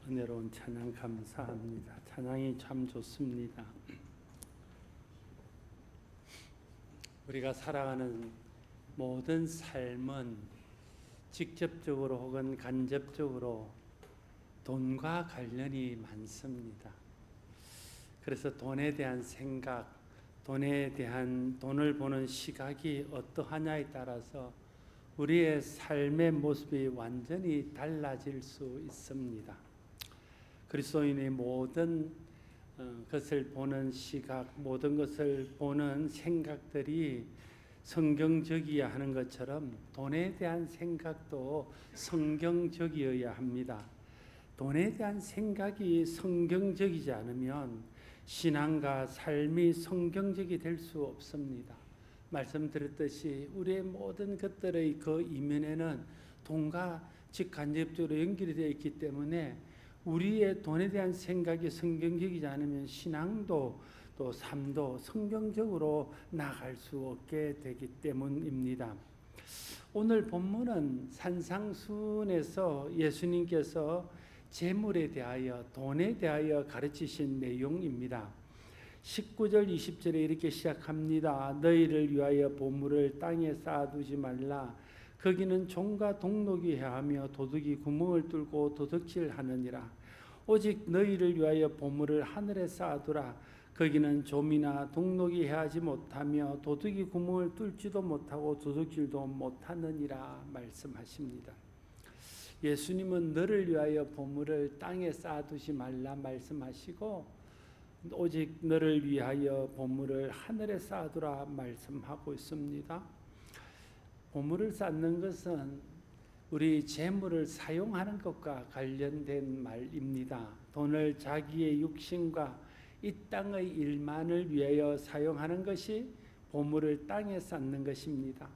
은혜로운 찬양 감사합니다. 찬양이 참 좋습니다. 우리가 살아가는 모든 삶은 직접적으로 혹은 간접적으로 돈과 관련이 많습니다. 그래서 돈에 대한 생각, 돈을 보는 시각이 어떠하냐에 따라서 우리의 삶의 모습이 완전히 달라질 수 있습니다. 그리스도인의 모든 것을 보는 시각, 모든 것을 보는 생각들이 성경적이어야 하는 것처럼 돈에 대한 생각도 성경적이어야 합니다. 돈에 대한 생각이 성경적이지 않으면 신앙과 삶이 성경적이 될 수 없습니다. 말씀드렸듯이 우리의 모든 것들의 그 이면에는 돈과 직간접적으로 연결이 되어 있기 때문에 우리의 돈에 대한 생각이 성경적이지 않으면 신앙도 또 삶도 성경적으로 나아갈 수 없게 되기 때문입니다. 오늘 본문은 산상수훈에서 예수님께서 재물에 대하여, 돈에 대하여 가르치신 내용입니다. 19절 20절에 이렇게 시작합니다. 너희를 위하여 보물을 땅에 쌓아두지 말라. 거기는 종과 동록이 해하며 도둑이 구멍을 뚫고 도둑질하느니라. 오직 너희를 위하여 보물을 하늘에 쌓아두라. 거기는 좀이나 동록이 해하지 못하며 도둑이 구멍을 뚫지도 못하고 도둑질도 못하느니라 말씀하십니다. 예수님은 너를 위하여 보물을 땅에 쌓아두지 말라 말씀하시고 오직 너를 위하여 보물을 하늘에 쌓아두라 말씀하고 있습니다. 보물을 쌓는 것은 우리 재물을 사용하는 것과 관련된 말입니다. 돈을 자기의 육신과 이 땅의 일만을 위하여 사용하는 것이 보물을 땅에 쌓는 것입니다.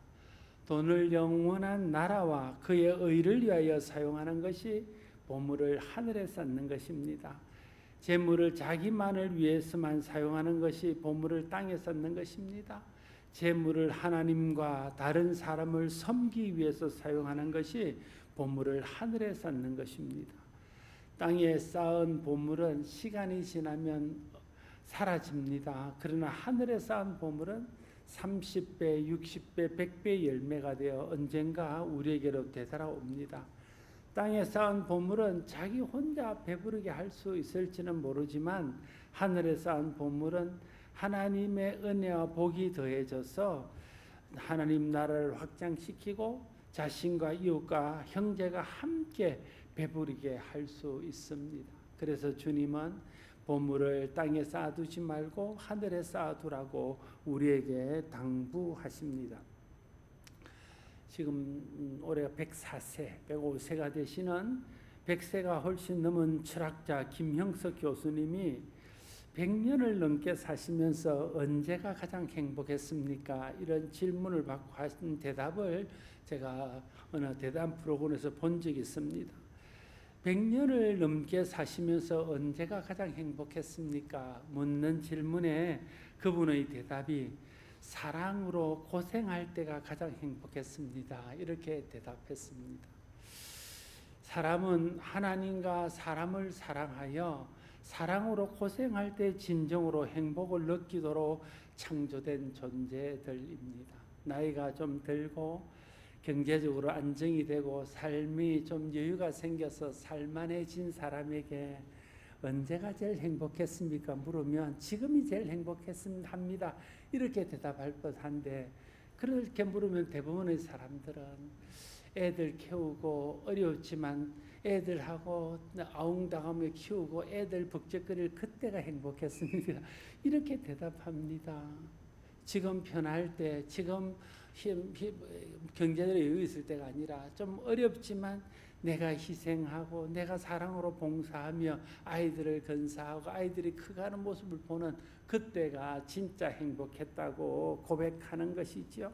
돈을 영원한 나라와 그의 의를 위하여 사용하는 것이 보물을 하늘에 쌓는 것입니다. 재물을 자기만을 위해서만 사용하는 것이 보물을 땅에 쌓는 것입니다. 재물을 하나님과 다른 사람을 섬기기 위해서 사용하는 것이 보물을 하늘에 쌓는 것입니다. 땅에 쌓은 보물은 시간이 지나면 사라집니다. 그러나 하늘에 쌓은 보물은 30배, 60배, 100배 열매가 되어 언젠가 우리에게로 되돌아옵니다. 땅에 쌓은 보물은 자기 혼자 배부르게 할 수 있을지는 모르지만 하늘에 쌓은 보물은 하나님의 은혜와 복이 더해져서 하나님 나라를 확장시키고 자신과 이웃과 형제가 함께 배부르게 할 수 있습니다. 그래서 주님은 보물을 땅에 쌓아두지 말고 하늘에 쌓아두라고 우리에게 당부하십니다. 지금 올해가 104세, 105세가 되시는 100세가 훨씬 넘은 철학자 김형석 교수님이 100년을 넘게 사시면서 언제가 가장 행복했습니까? 이런 질문을 받고 하신 대답을 제가 어느 대담 프로그램에서 본 적이 있습니다. 100년을 넘게 사시면서 언제가 가장 행복했습니까? 묻는 질문에 그분의 대답이 사랑으로 고생할 때가 가장 행복했습니다. 이렇게 대답했습니다. 사람은 하나님과 사람을 사랑하여 사랑으로 고생할 때 진정으로 행복을 느끼도록 창조된 존재들입니다. 나이가 좀 들고 경제적으로 안정이 되고 삶이 좀 여유가 생겨서 살만해진 사람에게 언제가 제일 행복했습니까? 물으면 지금이 제일 행복했습니다. 이렇게 대답할 법한데 그렇게 물으면 대부분의 사람들은 애들 키우고 어려웠지만 애들하고 아웅다웅하며 키우고 애들 북적거릴 그때가 행복했습니다. 이렇게 대답합니다. 지금 편할 때, 지금 경제적으로 여유 있을 때가 아니라 좀 어렵지만 내가 희생하고 내가 사랑으로 봉사하며 아이들을 건사하고 아이들이 커가는 모습을 보는 그때가 진짜 행복했다고 고백하는 것이죠.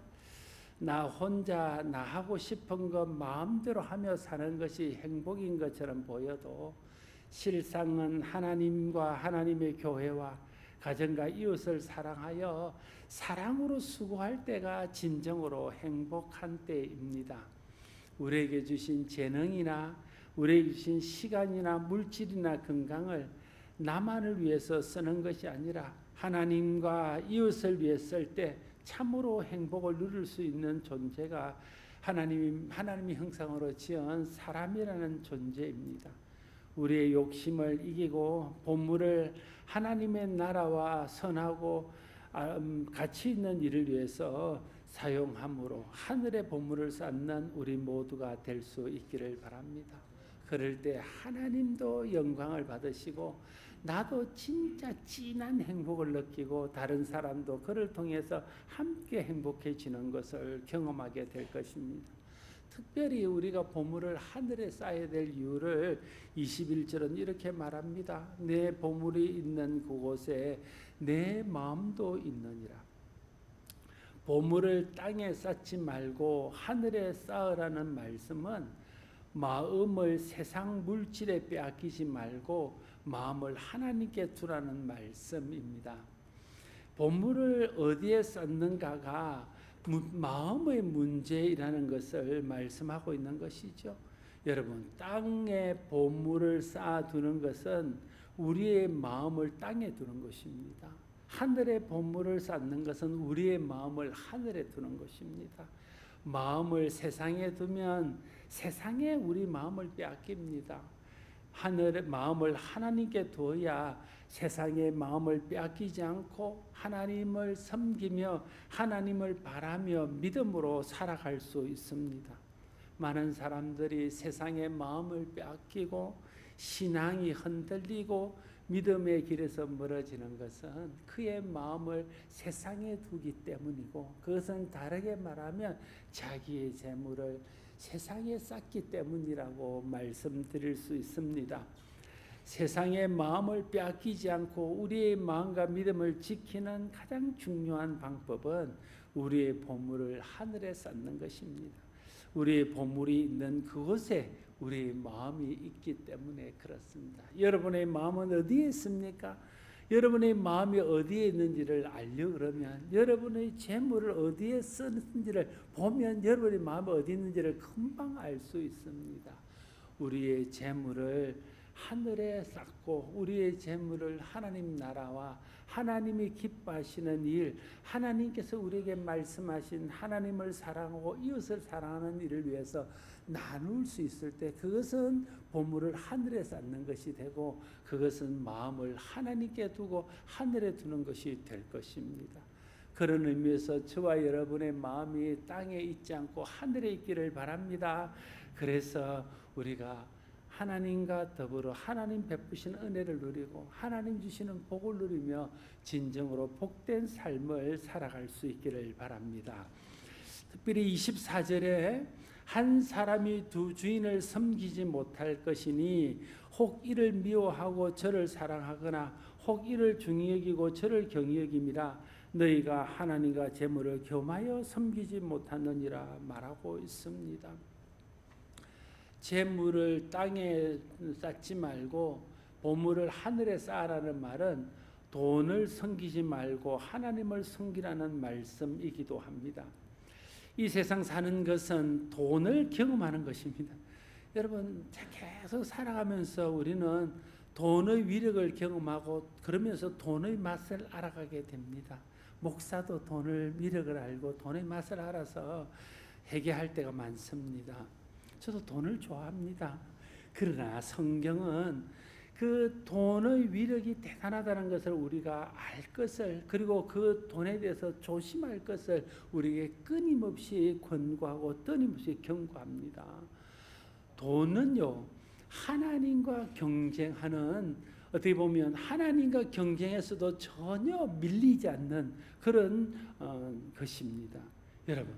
나 혼자 나 하고 싶은 것 마음대로 하며 사는 것이 행복인 것처럼 보여도 실상은 하나님과 하나님의 교회와 가정과 이웃을 사랑하여 사랑으로 수고할 때가 진정으로 행복한 때입니다. 우리에게 주신 재능이나 우리에게 주신 시간이나 물질이나 건강을 나만을 위해서 쓰는 것이 아니라 하나님과 이웃을 위해 쓸 때 참으로 행복을 누릴 수 있는 존재가 하나님이 형상으로 지은 사람이라는 존재입니다. 우리의 욕심을 이기고 보물을 하나님의 나라와 선하고 가치 있는 일을 위해서 사용함으로 하늘의 보물을 쌓는 우리 모두가 될 수 있기를 바랍니다. 그럴 때 하나님도 영광을 받으시고 나도 진짜 진한 행복을 느끼고 다른 사람도 그를 통해서 함께 행복해지는 것을 경험하게 될 것입니다. 특별히 우리가 보물을 하늘에 쌓아야 될 이유를 21절은 이렇게 말합니다. 내 보물이 있는 그곳에 내 마음도 있느니라. 보물을 땅에 쌓지 말고 하늘에 쌓으라는 말씀은 마음을 세상 물질에 빼앗기지 말고 마음을 하나님께 두라는 말씀입니다. 보물을 어디에 쌓는가가 마음의 문제라는 것을 말씀하고 있는 것이죠. 여러분, 땅에 보물을 쌓아두는 것은 우리의 마음을 땅에 두는 것입니다. 하늘에 보물을 쌓는 것은 우리의 마음을 하늘에 두는 것입니다. 마음을 세상에 두면 세상에 우리 마음을 빼앗깁니다. 하늘의 마음을 하나님께 두어야 세상의 마음을 빼앗기지 않고 하나님을 섬기며 하나님을 바라며 믿음으로 살아갈 수 있습니다. 많은 사람들이 세상의 마음을 빼앗기고 신앙이 흔들리고 믿음의 길에서 멀어지는 것은 그의 마음을 세상에 두기 때문이고, 그것은 다르게 말하면 자기의 재물을 세상에 쌓기 때문이라고 말씀드릴 수 있습니다. 세상의 마음을 빼앗기지 않고 우리의 마음과 믿음을 지키는 가장 중요한 방법은 우리의 보물을 하늘에 쌓는 것입니다. 우리의 보물이 있는 그곳에 우리의 마음이 있기 때문에 그렇습니다. 여러분의 마음은 어디에 있습니까? 여러분의 마음이 어디에 있는지를 알려 그러면 여러분의 재물을 어디에 쓰는지를 보면 여러분의 마음이 어디 있는지를 금방 알 수 있습니다. 우리의 재물을 하늘에 쌓고 우리의 재물을 하나님 나라와 하나님이 기뻐하시는 일, 하나님께서 우리에게 말씀하신 하나님을 사랑하고 이웃을 사랑하는 일을 위해서 나눌 수 있을 때 그것은 보물을 하늘에 쌓는 것이 되고, 그것은 마음을 하나님께 두고 하늘에 두는 것이 될 것입니다. 그런 의미에서 저와 여러분의 마음이 땅에 있지 않고 하늘에 있기를 바랍니다. 그래서 우리가 하나님과 더불어 하나님 베푸시는 은혜를 누리고 하나님 주시는 복을 누리며 진정으로 복된 삶을 살아갈 수 있기를 바랍니다. 특별히 24절에 한 사람이 두 주인을 섬기지 못할 것이니 혹 이를 미워하고 저를 사랑하거나 혹 이를 중히 여기고 저를 경히 여김이라 너희가 하나님과 재물을 겸하여 섬기지 못하느니라 말하고 있습니다. 재물을 땅에 쌓지 말고 보물을 하늘에 쌓으라는 말은 돈을 섬기지 말고 하나님을 섬기라는 말씀이기도 합니다. 이 세상 사는 것은 돈을 경험하는 것입니다. 여러분, 계속 살아가면서 우리는 돈의 위력을 경험하고 그러면서 돈의 맛을 알아가게 됩니다. 목사도 돈의 위력을 알고 돈의 맛을 알아서 회개할 때가 많습니다. 저도 돈을 좋아합니다. 그러나 성경은 그 돈의 위력이 대단하다는 것을 우리가 알 것을, 그리고 그 돈에 대해서 조심할 것을 우리에게 끊임없이 권고하고 끊임없이 경고합니다. 돈은요, 하나님과 경쟁하는, 어떻게 보면 하나님과 경쟁에서도 전혀 밀리지 않는 그런 것입니다. 여러분,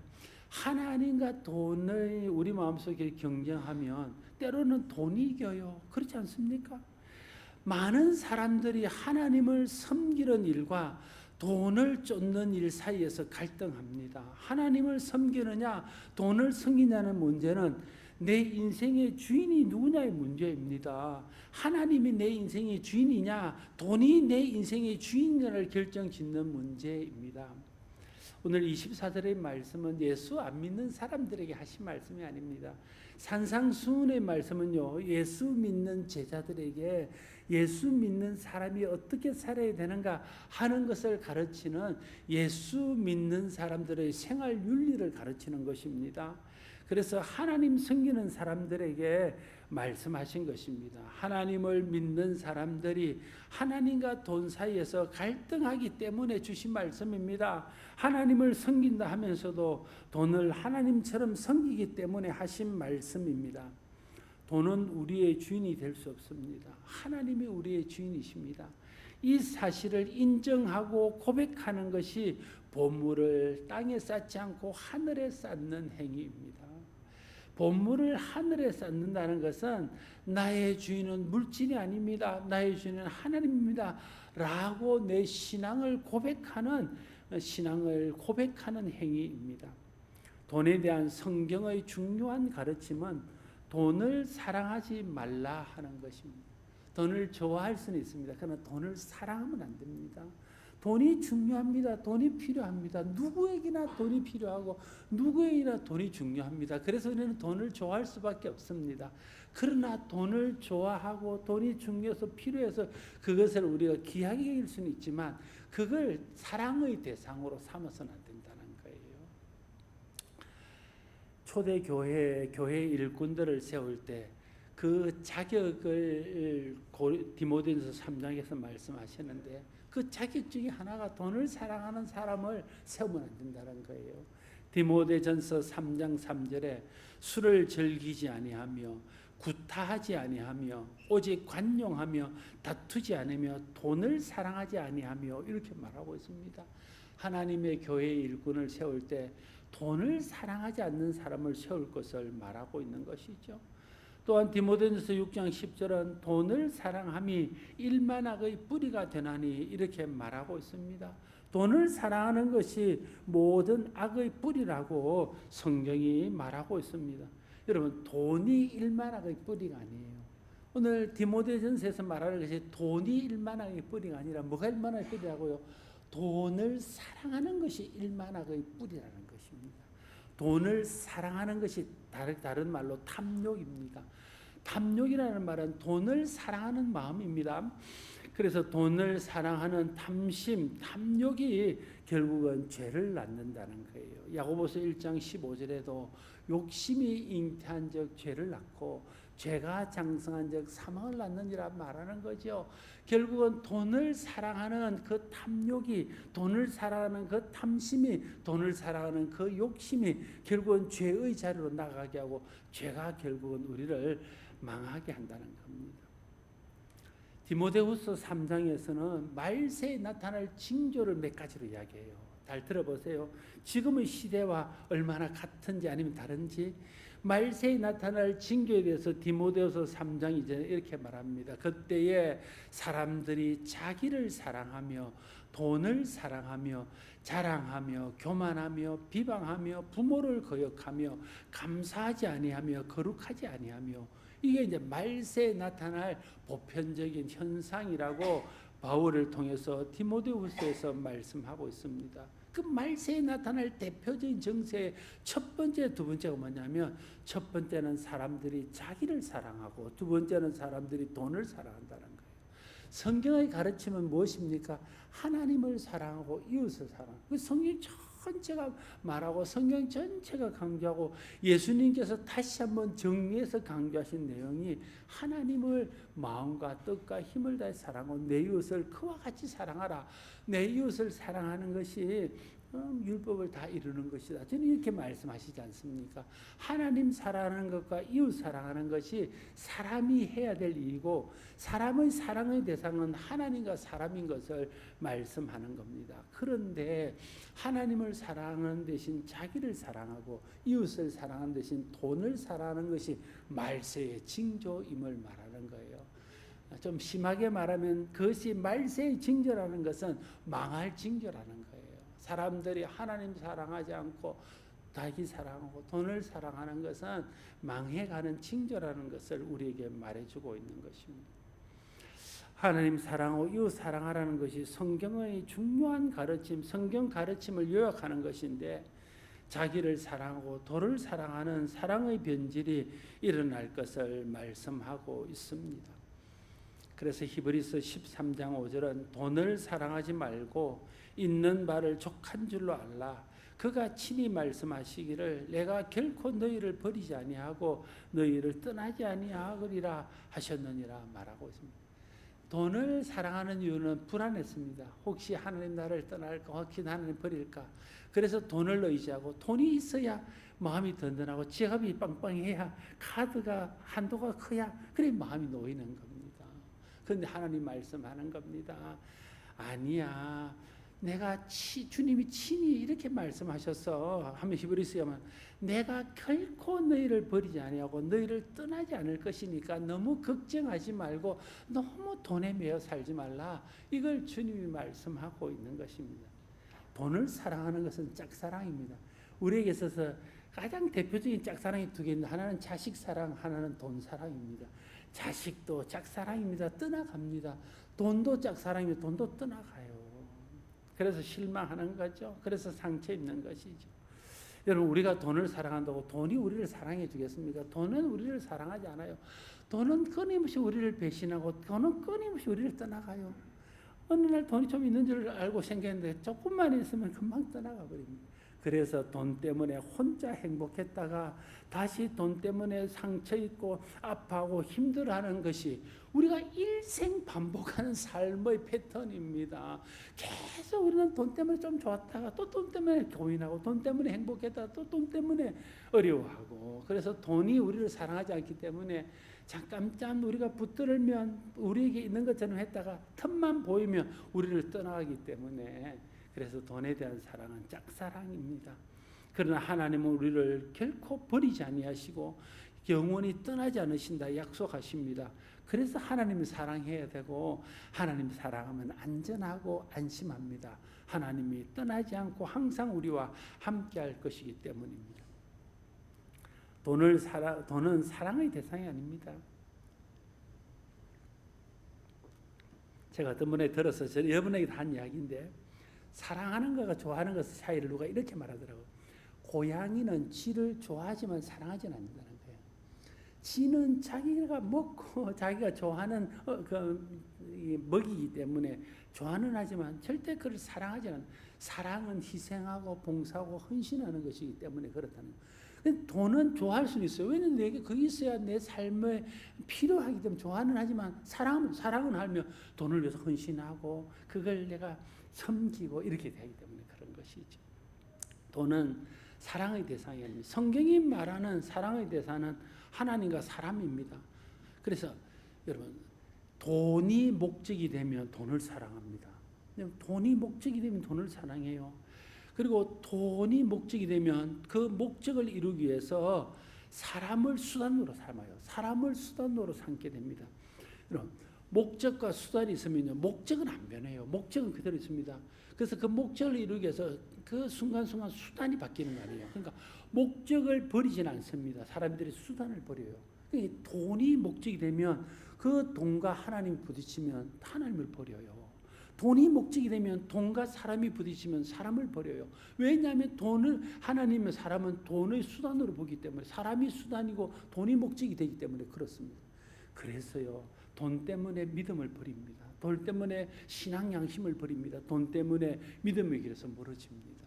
하나님과 돈을 우리 마음속에 경쟁하면 때로는 돈이 이겨요. 그렇지 않습니까? 많은 사람들이 하나님을 섬기는 일과 돈을 쫓는 일 사이에서 갈등합니다. 하나님을 섬기느냐 돈을 섬기냐는 문제는 내 인생의 주인이 누구냐의 문제입니다. 하나님이 내 인생의 주인이냐 돈이 내 인생의 주인이냐를 결정짓는 문제입니다. 오늘 24절의 말씀은 예수 안 믿는 사람들에게 하신 말씀이 아닙니다. 산상수훈의 말씀은요, 예수 믿는 제자들에게 예수 믿는 사람이 어떻게 살아야 되는가 하는 것을 가르치는, 예수 믿는 사람들의 생활 윤리를 가르치는 것입니다. 그래서 하나님 섬기는 사람들에게 말씀하신 것입니다. 하나님을 믿는 사람들이 하나님과 돈 사이에서 갈등하기 때문에 주신 말씀입니다. 하나님을 섬긴다 하면서도 돈을 하나님처럼 섬기기 때문에 하신 말씀입니다. 돈은 우리의 주인이 될 수 없습니다. 하나님이 우리의 주인이십니다. 이 사실을 인정하고 고백하는 것이 보물을 땅에 쌓지 않고 하늘에 쌓는 행위입니다. 보물을 하늘에 쌓는다는 것은 나의 주인은 물질이 아닙니다. 나의 주인은 하나님입니다. 라고 내 신앙을 고백하는 행위입니다. 돈에 대한 성경의 중요한 가르침은 돈을 사랑하지 말라 하는 것입니다. 돈을 좋아할 수는 있습니다. 그러나 돈을 사랑하면 안 됩니다. 돈이 중요합니다. 돈이 필요합니다. 누구에게나 돈이 필요하고 누구에게나 돈이 중요합니다. 그래서 우리는 돈을 좋아할 수밖에 없습니다. 그러나 돈을 좋아하고 돈이 중요해서 필요해서 그것을 우리가 귀하게 여길 수는 있지만 그걸 사랑의 대상으로 삼아서는 안 된다는 거예요. 초대 교회 일꾼들을 세울 때 그 자격을 디모데전서 3장에서 말씀하시는데 그 자격 중에 하나가 돈을 사랑하는 사람을 세우면 안 된다는 거예요. 디모데전서 3장 3절에 술을 즐기지 아니하며 구타하지 아니하며 오직 관용하며 다투지 않으며 돈을 사랑하지 아니하며 이렇게 말하고 있습니다. 하나님의 교회 일꾼을 세울 때 돈을 사랑하지 않는 사람을 세울 것을 말하고 있는 것이죠. 또한 디모데전서 6장 10절은 돈을 사랑함이 일만악의 뿌리가 되나니 이렇게 말하고 있습니다. 돈을 사랑하는 것이 모든 악의 뿌리라고 성경이 말하고 있습니다. 여러분, 돈이 일만악의 뿌리가 아니에요. 오늘 디모데전서에서 말하는 것이 돈이 일만악의 뿌리가 아니라 뭐가 일만악의 뿌리라고요? 돈을 사랑하는 것이 일만악의 뿌리라는 것입니다. 돈을 사랑하는 것이 다른 말로 탐욕입니다. 탐욕이라는 말은 돈을 사랑하는 마음입니다. 그래서 돈을 사랑하는 탐심, 탐욕이 결국은 죄를 낳는다는 거예요. 야고보서 1장 15절에도 욕심이 잉태한 적 죄를 낳고 죄가 장성한 적 사망을 낳느니라 말하는 거죠. 결국은 돈을 사랑하는 그 탐욕이, 돈을 사랑하는 그 탐심이, 돈을 사랑하는 그 욕심이 결국은 죄의 자리로 나가게 하고 죄가 결국은 우리를 망하게 한다는 겁니다. 디모데후서 3장에서는 말세에 나타날 징조를 몇 가지로 이야기해요. 잘 들어보세요. 지금의 시대와 얼마나 같은지 아니면 다른지. 말세에 나타날 징조에 대해서 디모데후서 3장 이제 이렇게 말합니다. 그때에 사람들이 자기를 사랑하며 돈을 사랑하며 자랑하며 교만하며 비방하며 부모를 거역하며 감사하지 아니하며 거룩하지 아니하며, 이게 이제 말세에 나타날 보편적인 현상이라고 바울을 통해서 디모데후서에서 말씀하고 있습니다. 그 말세에 나타날 대표적인 정세의 첫 번째, 두 번째가 뭐냐면, 첫 번째는 사람들이 자기를 사랑하고 두 번째는 사람들이 돈을 사랑한다는 거예요. 성경의 가르침은 무엇입니까? 하나님을 사랑하고 이웃을 사랑하고, 그 성경 전체가 말하고 성경 전체가 강조하고 예수님께서 다시 한번 정리해서 강조하신 내용이 하나님을 마음과 뜻과 힘을 다해 사랑하고 내 이웃을 그와 같이 사랑하라. 내 이웃을 사랑하는 것이 율법을 다 이루는 것이다. 저는 이렇게 말씀하시지 않습니까? 하나님 사랑하는 것과 이웃 사랑하는 것이 사람이 해야 될 일이고, 사람의 사랑의 대상은 하나님과 사람인 것을 말씀하는 겁니다. 그런데 하나님을 사랑하는 대신 자기를 사랑하고 이웃을 사랑하는 대신 돈을 사랑하는 것이 말세의 징조임을 말하는 거예요. 좀 심하게 말하면 그것이 말세의 징조라는 것은 망할 징조라는 거예요. 사람들이 하나님 사랑하지 않고 자기 사랑하고 돈을 사랑하는 것은 망해가는 징조라는 것을 우리에게 말해주고 있는 것입니다. 하나님 사랑하고 이웃 사랑하라는 것이 성경의 중요한 가르침, 성경 가르침을 요약하는 것인데 자기를 사랑하고 도를 사랑하는 사랑의 변질이 일어날 것을 말씀하고 있습니다. 그래서 히브리서 13장 5절은 돈을 사랑하지 말고 있는 바를 족한 줄로 알라. 그가 친히 말씀하시기를 내가 결코 너희를 버리지 아니하고 너희를 떠나지 아니하리라 하셨느니라 말하고 있습니다. 돈을 사랑하는 이유는 불안했습니다. 혹시 하나님 나를 떠날까? 혹시 하나님 버릴까? 그래서 돈을 의지하고 돈이 있어야 마음이 든든하고 지갑이 빵빵해야 카드가 한도가 커야 그래 마음이 놓이는 겁니다. 그런데 하나님 말씀하는 겁니다. 아니야. 내가 주님이 친히 이렇게 말씀하셔서 하면 히브리서에 하면 내가 결코 너희를 버리지 아니하고 너희를 떠나지 않을 것이니까 너무 걱정하지 말고 너무 돈에 매여 살지 말라. 이걸 주님이 말씀하고 있는 것입니다. 돈을 사랑하는 것은 짝사랑입니다. 우리에게 있어서 가장 대표적인 짝사랑이 두 개입니다. 하나는 자식 사랑, 하나는 돈 사랑입니다. 자식도 짝사랑입니다. 떠나갑니다. 돈도 짝사랑이면 돈도 떠나가요. 그래서 실망하는 거죠. 그래서 상처 입는 것이죠. 여러분 우리가 돈을 사랑한다고 돈이 우리를 사랑해 주겠습니까? 돈은 우리를 사랑하지 않아요. 돈은 끊임없이 우리를 배신하고 돈은 끊임없이 우리를 떠나가요. 어느 날 돈이 좀 있는 줄 알고 생겼는데 조금만 있으면 금방 떠나가 버립니다. 그래서 돈 때문에 혼자 행복했다가 다시 돈 때문에 상처 입고 아파하고 힘들어하는 것이 우리가 일생 반복하는 삶의 패턴입니다. 계속 우리는 돈 때문에 좀 좋았다가 또 돈 때문에 고민하고 돈 때문에 행복했다가 또 돈 때문에 어려워하고 그래서 돈이 우리를 사랑하지 않기 때문에 잠깐 우리가 붙들면 우리에게 있는 것처럼 했다가 틈만 보이면 우리를 떠나가기 때문에 그래서 돈에 대한 사랑은 짝사랑입니다. 그러나 하나님은 우리를 결코 버리지 아니하시고 영원히 떠나지 않으신다 약속하십니다. 그래서 하나님을 사랑해야 되고 하나님 사랑하면 안전하고 안심합니다. 하나님이 떠나지 않고 항상 우리와 함께할 것이기 때문입니다. 돈은 사랑의 대상이 아닙니다. 제가 어떤 분에게 들어서 여러분에게도 한 이야기인데 사랑하는 것과 좋아하는 것 사이를 누가 이렇게 말하더라고요. 고양이는 쥐를 좋아하지만 사랑하지는 않는다는 거예요. 쥐는 자기가 먹고 자기가 좋아하는 먹이기 때문에 좋아는 하지만 절대 그를 사랑하지 않는. 사랑은 희생하고 봉사하고 헌신하는 것이기 때문에 그렇다는 거예요. 돈은 좋아할 수는 있어요. 왜냐하면 내게 그게 있어야 내 삶에 필요하기 때문에 좋아는 하지만 사랑은 하며 돈을 위해서 헌신하고 그걸 내가 섬기고 이렇게 되기 때문에 그런 것이죠. 돈은 사랑의 대상이 아닙니다. 성경이 말하는 사랑의 대상은 하나님과 사람입니다. 그래서 여러분 돈이 목적이 되면 돈을 사랑합니다. 돈이 목적이 되면 돈을 사랑해요. 그리고 돈이 목적이 되면 그 목적을 이루기 위해서 사람을 수단으로 삼아요. 사람을 수단으로 삼게 됩니다. 여러분 목적과 수단이 있으면 목적은 안 변해요. 목적은 그대로 있습니다. 그래서 그 목적을 이루기 위해서 그 순간순간 수단이 바뀌는 거 아니에요. 그러니까 목적을 버리지는 않습니다. 사람들이 수단을 버려요. 그러니까 돈이 목적이 되면 그 돈과 하나님이 부딪히면 하나님을 버려요. 돈이 목적이 되면 돈과 사람이 부딪히면 사람을 버려요. 왜냐하면 하나님의 사람은 돈의 수단으로 보기 때문에 사람이 수단이고 돈이 목적이 되기 때문에 그렇습니다. 그래서요. 돈 때문에 믿음을 버립니다. 돈 때문에 신앙 양심을 버립니다. 돈 때문에 믿음의 길에서 멀어집니다.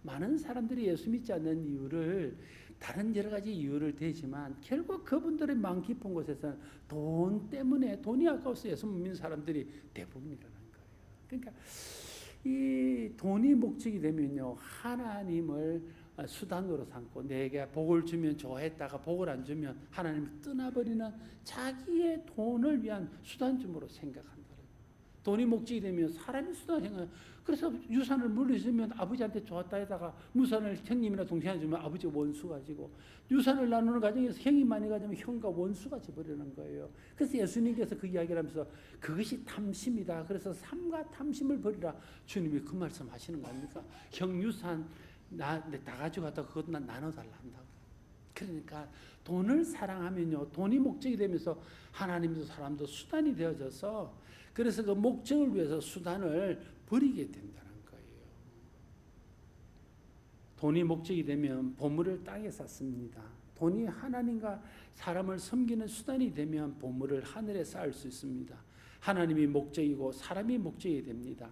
많은 사람들이 예수 믿지 않는 이유를 다른 여러 가지 이유를 대지만 결국 그분들의 마음 깊은 곳에서는 돈 때문에 돈이 아까워서 예수 못 믿는 사람들이 대부분이라는 거예요. 그러니까 이 돈이 목적이 되면요 하나님을 수단으로 삼고 내게 복을 주면 좋아했다가 복을 안 주면 하나님을 떠나버리는 자기의 돈을 위한 수단쯤으로 생각한다. 돈이 목적이 되면 사람이 수단을 생각해요. 그래서 유산을 물려주면 아버지한테 좋았다 하다가 유산을 형님이나 동생한테 주면 아버지가 원수가 지고 유산을 나누는 과정에서 형이 많이 가지면 형과 원수가 지버리는 거예요. 그래서 예수님께서 그 이야기를 하면서 그것이 탐심이다. 그래서 삼가 탐심을 버리라. 주님이 그 말씀 하시는 거 아닙니까? 형 유산 다 가져갔다 그것 난 나눠달라 한다고. 그러니까 돈을 사랑하면요, 돈이 목적이 되면서 하나님도 사람도 수단이 되어져서, 그래서 그 목적을 위해서 수단을 버리게 된다는 거예요. 돈이 목적이 되면 보물을 땅에 쌓습니다. 돈이 하나님과 사람을 섬기는 수단이 되면 보물을 하늘에 쌓을 수 있습니다. 하나님이 목적이고 사람이 목적이 됩니다.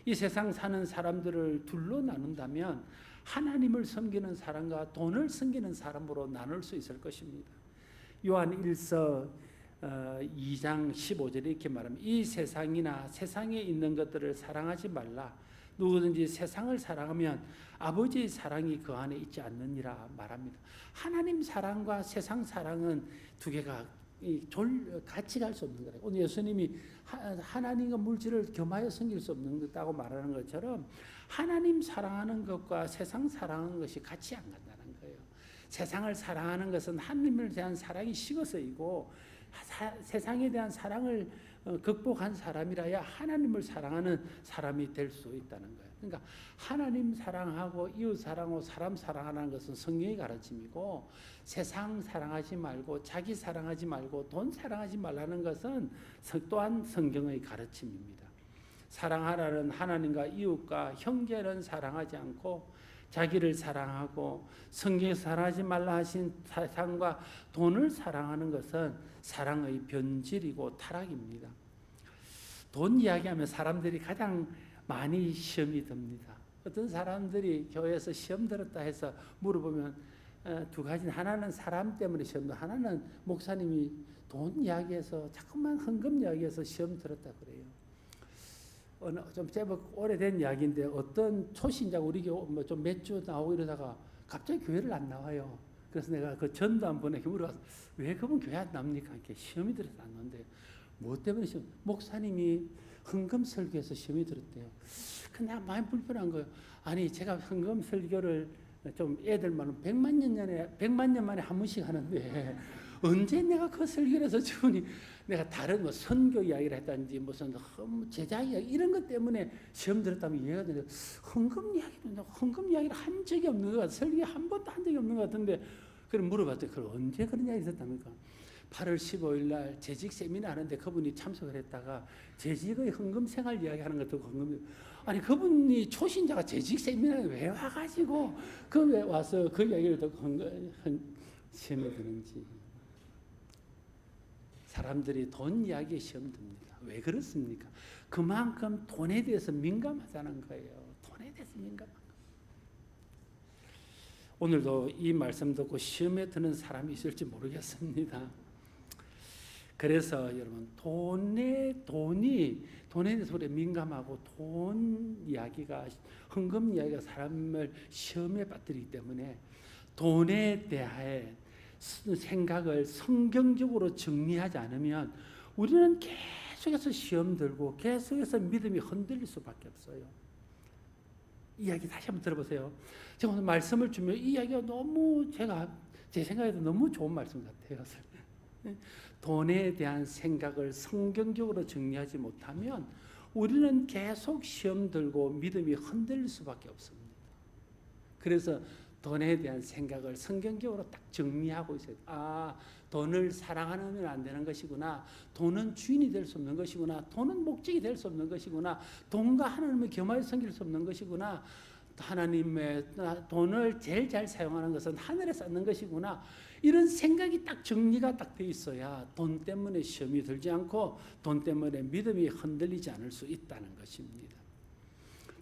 이 세상 사는 사람들을 둘로 나눈다면 하나님을 섬기는 사람과 돈을 섬기는 사람으로 나눌 수 있을 것입니다. 요한 1서 2장 15절에 이렇게 말합니다. 이 세상이나 세상에 있는 것들을 사랑하지 말라. 누구든지 세상을 사랑하면 아버지의 사랑이 그 안에 있지 않느니라 말합니다. 하나님 사랑과 세상 사랑은 두 개가 같이 갈 수 없는 거예요. 오늘 예수님이 하나님과 물질을 겸하여 섬길 수 없다고 말하는 것처럼 하나님 사랑하는 것과 세상 사랑하는 것이 같이 안 간다는 거예요. 세상을 사랑하는 것은 하나님에 대한 사랑이 식어서이고, 세상에 대한 사랑을 극복한 사람이라야 하나님을 사랑하는 사람이 될 수 있다는 거예요. 그러니까 하나님 사랑하고 이웃 사랑하고 사람 사랑하는 것은 성경의 가르침이고, 세상 사랑하지 말고 자기 사랑하지 말고 돈 사랑하지 말라는 것은 또한 성경의 가르침입니다. 사랑하라는 하나님과 이웃과 형제는 사랑하지 않고 자기를 사랑하고 성경에서 사랑하지 말라 하신 세상과 돈을 사랑하는 것은 사랑의 변질이고 타락입니다. 돈 이야기하면 사람들이 가장 많이 시험이 듭니다. 어떤 사람들이 교회에서 시험 들었다 해서 물어보면 두 가지, 하나는 사람 때문에 시험 들었다, 하나는 목사님이 돈 이야기해서 자꾸만 헌금 이야기해서 시험 들었다 그래요. 좀 제법 오래된 이야기인데 어떤 초신자가 우리 교회 좀 몇 주 나오고 이러다가 갑자기 교회를 안 나와요. 그래서 내가 그 전도 한 번에 물어봐서 왜 그분 교회 안 나옵니까? 이렇게 시험이 들어서 안 나온대요. 뭐 때문에 시험? 목사님이 헌금 설교에서 시험이 들었대요. 근데 내가 많이 불편한 거예요. 아니 제가 헌금 설교를 좀 애들만 100만 년 만에 한 번씩 하는데 언제 내가 그 설교를 해서 저분이 내가 다른 뭐 선교 이야기를 했다든지 무슨 제자 이야기 이런 것 때문에 시험 들었다면 이해가 되는데 헌금 이야기를 한 적이 없는 것 같아요. 설교 한 번도 한 적이 없는 것 같은데 그럼 물어봤더니 그걸 언제 그런 이야기 있었답니까? 8월 15일 날 재직 세미나 하는데 그분이 참석을 했다가 재직의 헌금 생활 이야기하는 것도 헌금, 아니 그분이 초신자가 재직 세미나에 왜 와가지고 왜 와서 그 이야기를 듣고 시험에 드는지. 사람들이 돈 이야기에 시험 듭니다. 왜 그렇습니까? 그만큼 돈에 대해서 민감하다는 거예요. 돈에 대해서 민감한 거. 오늘도 이 말씀 듣고 시험에 드는 사람이 있을지 모르겠습니다. 그래서 여러분 돈에 대해서 우리 민감하고 돈 이야기가, 헌금 이야기가 사람을 시험에 빠뜨리기 때문에 돈에 대해 생각을 성경적으로 정리하지 않으면 우리는 계속해서 시험 들고 계속해서 믿음이 흔들릴 수밖에 없어요. 이야기 다시 한번 들어보세요. 제가 오늘 말씀을 주면 이 이야기가 너무 제 생각에도 너무 좋은 말씀 같아요. 돈에 대한 생각을 성경적으로 정리하지 못하면 우리는 계속 시험 들고 믿음이 흔들릴 수밖에 없습니다. 그래서 돈에 대한 생각을 성경적으로 딱 정리하고 있어요. 아, 돈을 사랑하면 안 되는 것이구나. 돈은 주인이 될 수 없는 것이구나. 돈은 목적이 될 수 없는 것이구나. 돈과 하나님을 겸하여 섬길 수 없는 것이구나. 하나님의 돈을 제일 잘 사용하는 것은 하늘에 쌓는 것이구나. 이런 생각이 딱 정리가 딱 돼 있어야 돈 때문에 시험이 들지 않고 돈 때문에 믿음이 흔들리지 않을 수 있다는 것입니다.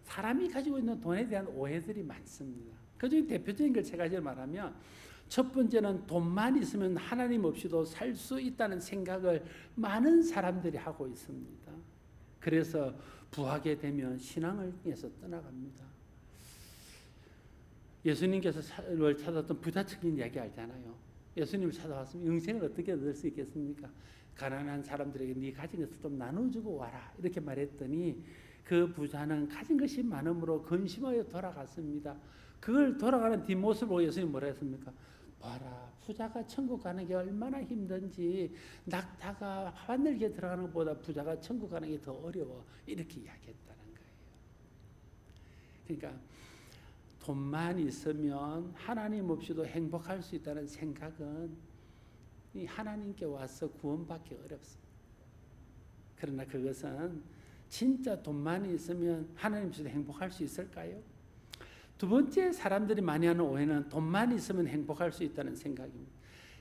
사람이 가지고 있는 돈에 대한 오해들이 많습니다. 그중에 대표적인 걸 세 가지를 말하면, 첫 번째는 돈만 있으면 하나님 없이도 살 수 있다는 생각을 많은 사람들이 하고 있습니다. 그래서 부하게 되면 신앙을 위해서 떠나갑니다. 예수님께서 찾았던 부자적인 이야기 알잖아요. 예수님을 찾아왔으면 영생을 어떻게 얻을 수 있겠습니까? 가난한 사람들에게 네 가진 것을 좀 나눠주고 와라 이렇게 말했더니 그 부자는 가진 것이 많음으로 근심하여 돌아갔습니다. 그걸 돌아가는 뒷모습을 보고 예수님이 뭐라 했습니까? 봐라, 부자가 천국 가는 게 얼마나 힘든지, 낙타가 하늘에 들어가는 것보다 부자가 천국 가는 게 더 어려워, 이렇게 이야기했다는 거예요. 그러니까 돈만 있으면 하나님 없이도 행복할 수 있다는 생각은 이 하나님께 와서 구원받기 어렵습니다. 그러나 그것은 진짜 돈만 있으면 하나님 없이도 행복할 수 있을까요? 두 번째 사람들이 많이 하는 오해는 돈만 있으면 행복할 수 있다는 생각입니다.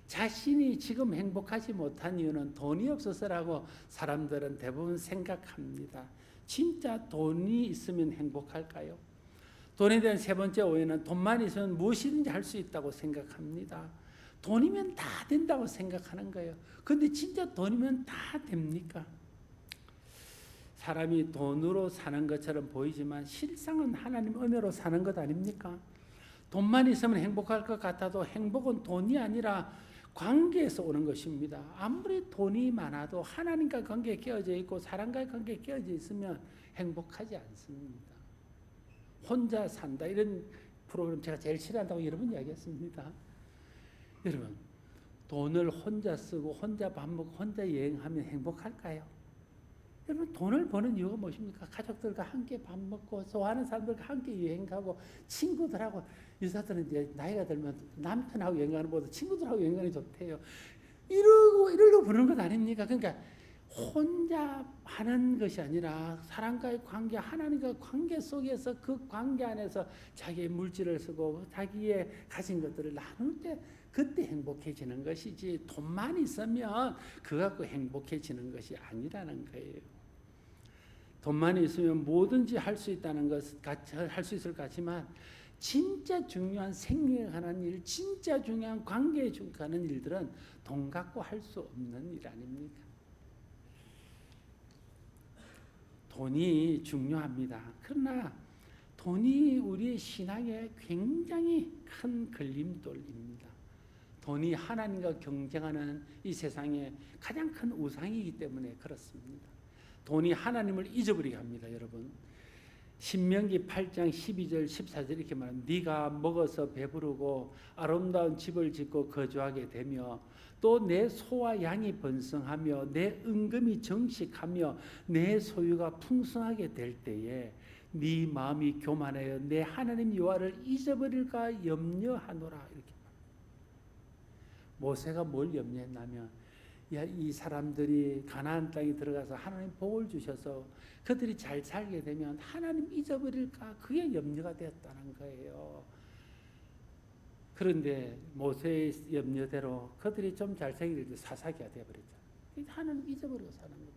자신이 지금 행복하지 못한 이유는 돈이 없어서라고 사람들은 대부분 생각합니다. 진짜 돈이 있으면 행복할까요? 돈에 대한 세 번째 오해는 돈만 있으면 무엇이든지 할 수 있다고 생각합니다. 돈이면 다 된다고 생각하는 거예요. 그런데 진짜 돈이면 다 됩니까? 사람이 돈으로 사는 것처럼 보이지만 실상은 하나님 은혜로 사는 것 아닙니까? 돈만 있으면 행복할 것 같아도 행복은 돈이 아니라 관계에서 오는 것입니다. 아무리 돈이 많아도 하나님과 관계에 끼어져 있고 사람과의 관계에 끼어져 있으면 행복하지 않습니다. 혼자 산다 이런 프로그램 제가 제일 싫어한다고 여러 번 이야기했습니다. 여러분, 돈을 혼자 쓰고 혼자 밥 먹고 혼자 여행하면 행복할까요? 여러분, 돈을 버는 이유가 무엇입니까? 가족들과 함께 밥 먹고 좋아하는 사람들과 함께 여행 가고 친구들하고, 여자들은 이제 나이가 들면 남편하고 여행 가는 것보다 친구들하고 여행 가는 게 좋대요. 이러고 버는 것 아닙니까? 그러니까 혼자 하는 것이 아니라 사람과의 관계, 하나님과의 관계 속에서 그 관계 안에서 자기의 물질을 쓰고 자기의 가진 것들을 나눌 때 그때 행복해지는 것이지, 돈만 있으면 그거 갖고 행복해지는 것이 아니라는 거예요. 돈만 있으면 뭐든지 할 수 있다는 것, 할 수 있을 것 같지만 진짜 중요한 생명에 관한 일, 진짜 중요한 관계에 관한 일들은 돈 갖고 할 수 없는 일 아닙니까? 돈이 중요합니다. 그러나 돈이 우리의 신앙에 굉장히 큰 걸림돌입니다. 돈이 하나님과 경쟁하는 이 세상에 가장 큰 우상이기 때문에 그렇습니다. 돈이 하나님을 잊어버리게 합니다, 여러분. 신명기 8장 12절 14절 이렇게 말합니다. 네가 먹어서 배부르고 아름다운 집을 짓고 거주하게 되며 또 내 소와 양이 번성하며 내 은금이 정식하며 내 소유가 풍성하게 될 때에 네 마음이 교만하여 내 하나님 여호와를 잊어버릴까 염려하노라. 이렇게 모세가 뭘 염려했냐면, 이 사람들이 가나안 땅에 들어가서 하나님 복을 주셔서 그들이 잘 살게 되면 하나님 잊어버릴까, 그게 염려가 되었다는 거예요. 그런데 모세의 염려대로 그들이 좀 잘 살게 될 때 사사기가 되어버렸잖아요. 하나님 잊어버리고 사는 거예요.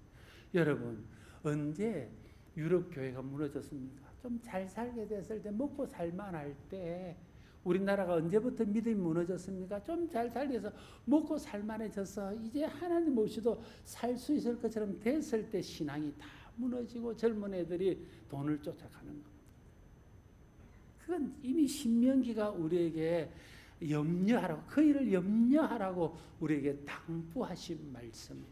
여러분, 언제 유럽 교회가 무너졌습니까? 좀 잘 살게 됐을 때, 먹고 살만할 때. 우리나라가 언제부터 믿음이 무너졌습니까? 좀 잘 살게 해서 먹고 살만해져서 이제 하나님 없이도 살 수 있을 것처럼 됐을 때 신앙이 다 무너지고 젊은 애들이 돈을 쫓아가는 겁니다. 그건 이미 신명기가 우리에게 염려하라고, 그 일을 염려하라고 우리에게 당부하신 말씀입니다.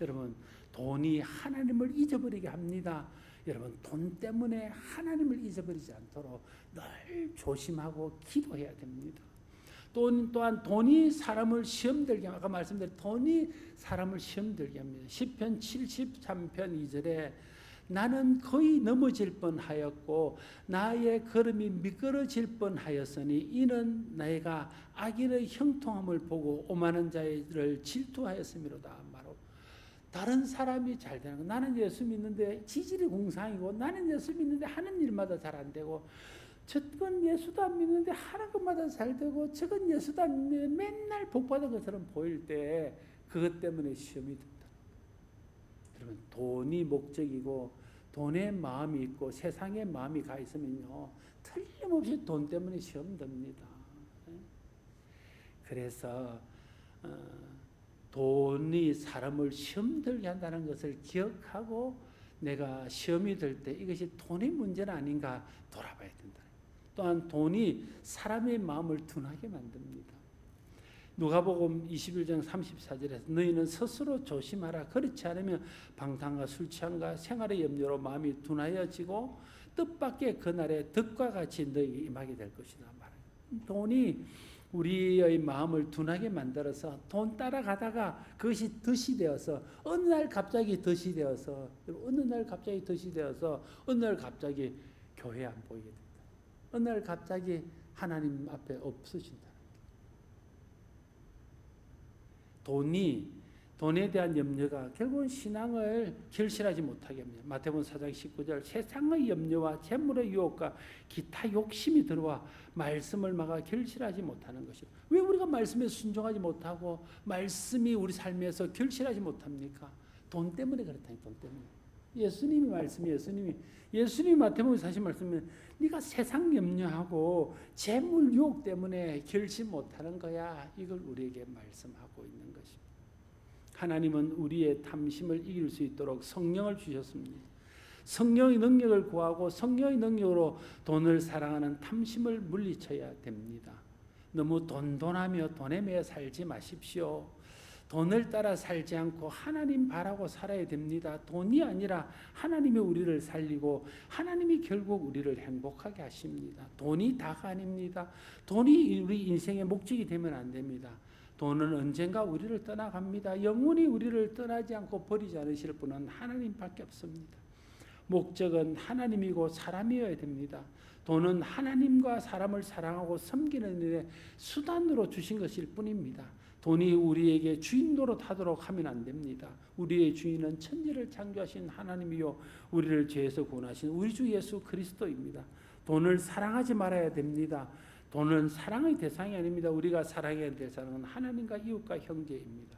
여러분, 돈이 하나님을 잊어버리게 합니다. 여러분, 돈 때문에 하나님을 잊어버리지 않도록 늘 조심하고 기도해야 됩니다. 또한 돈이 사람을 시험들게, 아까 말씀드린 돈이 사람을 시험들게 합니다. 시편 73편 2절에 나는 거의 넘어질 뻔하였고 나의 걸음이 미끄러질 뻔하였으니 이는 내가 악인의 형통함을 보고 오만한 자를 질투하였음이로다. 바로 다른 사람이 잘 되는 거. 나는 예수 믿는데 지질이 공상이고, 나는 예수 믿는데 하는 일마다 잘 안 되고, 저건 예수도 안 믿는데 하는 것마다 잘 되고, 저건 예수도 안 믿는데 맨날 복받은 것처럼 보일 때 그것 때문에 시험이 된다. 여러분, 돈이 목적이고 돈에 마음이 있고 세상에 마음이 가 있으면요, 틀림없이 돈 때문에 시험 듭니다. 그래서 돈이 사람을 시험 들게 한다는 것을 기억하고 내가 시험이 들 때 이것이 돈의 문제는 아닌가 돌아봐야 된다. 또한 돈이 사람의 마음을 둔하게 만듭니다. 누가복음 21장 34절에서 너희는 스스로 조심하라. 그렇지 않으면 방탕과 술 취함과 생활의 염려로 마음이 둔하여지고 뜻밖의 그날에 득과 같이 너희에게 임하게 될 것이다. 돈이 우리의 마음을 둔하게 만들어서 돈 따라가다가 그것이 덫이 되어서 어느 날 갑자기 덫이 되어서 어느 날 갑자기 교회 안 보이게 된다. 어느 날 갑자기 하나님 앞에 없어진다. 돈에 대한 염려가 결국은 신앙을 결실하지 못하게 합니다. 마태복음 4장 19절 세상의 염려와 재물의 유혹과 기타 욕심이 들어와 말씀을 막아 결실하지 못하는 것이요. 왜 우리가 말씀에 순종하지 못하고 말씀이 우리 삶에서 결실하지 못합니까? 돈 때문에 그렇다니. 돈 때문에. 예수님이 마태복음 40 말씀에 네가 세상 염려하고 재물 유혹 때문에 결실 못하는 거야. 이걸 우리에게 말씀하고 있는 것입니다. 하나님은 우리의 탐심을 이길 수 있도록 성령을 주셨습니다. 성령의 능력을 구하고 성령의 능력으로 돈을 사랑하는 탐심을 물리쳐야 됩니다. 너무 돈돈하며 돈에 매여 살지 마십시오. 돈을 따라 살지 않고 하나님 바라고 살아야 됩니다. 돈이 아니라 하나님이 우리를 살리고 하나님이 결국 우리를 행복하게 하십니다. 돈이 다가 아닙니다. 돈이 우리 인생의 목적이 되면 안 됩니다. 돈은 언젠가 우리를 떠나갑니다. 영원히 우리를 떠나지 않고 버리지 않으실 분은 하나님밖에 없습니다. 목적은 하나님이고 사람이어야 됩니다. 돈은 하나님과 사람을 사랑하고 섬기는 일에 수단으로 주신 것일 뿐입니다. 돈이 우리에게 주인 노릇하도록 하면 안 됩니다. 우리의 주인은 천지를 창조하신 하나님이요 우리를 죄에서 구원하신 우리 주 예수 그리스도입니다. 돈을 사랑하지 말아야 됩니다. 돈은 사랑의 대상이 아닙니다. 우리가 사랑해야 될 대상은 하나님과 이웃과 형제입니다.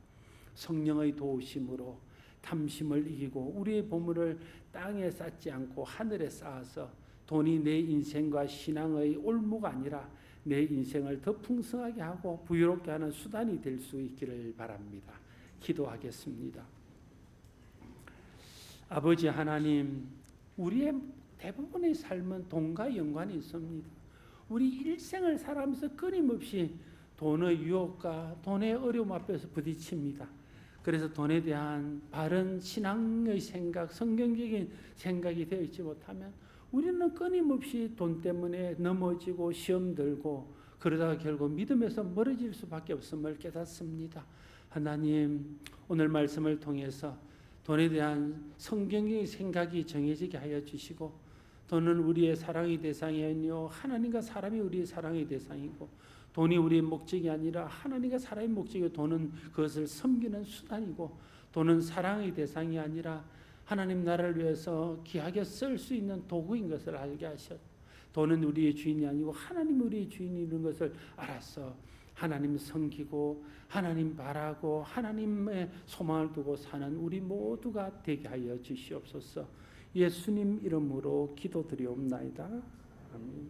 성령의 도우심으로 탐심을 이기고 우리의 보물을 땅에 쌓지 않고 하늘에 쌓아서 돈이 내 인생과 신앙의 올무가 아니라 내 인생을 더 풍성하게 하고 부유롭게 하는 수단이 될 수 있기를 바랍니다. 기도하겠습니다. 아버지 하나님, 우리의 대부분의 삶은 돈과 연관이 있습니다. 우리 일생을 살아가면서 끊임없이 돈의 유혹과 돈의 어려움 앞에서 부딪힙니다. 그래서 돈에 대한 바른 신앙의 생각, 성경적인 생각이 되어 있지 못하면 우리는 끊임없이 돈 때문에 넘어지고 시험 들고 그러다가 결국 믿음에서 멀어질 수밖에 없음을 깨닫습니다. 하나님, 오늘 말씀을 통해서 돈에 대한 성경의 생각이 정해지게 하여 주시고 돈은 우리의 사랑의 대상이 아니요 하나님과 사람이 우리의 사랑의 대상이고 돈이 우리의 목적이 아니라 하나님과 사람의 목적이고 돈은 그것을 섬기는 수단이고 돈은 사랑의 대상이 아니라 하나님 나라를 위해서 귀하게 쓸 수 있는 도구인 것을 알게 하셨. 돈은 우리의 주인이 아니고 하나님 우리의 주인이 있는 것을 알았어. 하나님 섬기고 하나님 바라고 하나님의 소망을 두고 사는 우리 모두가 되게 하여 주시옵소서. 예수님 이름으로 기도드리옵나이다. 아멘.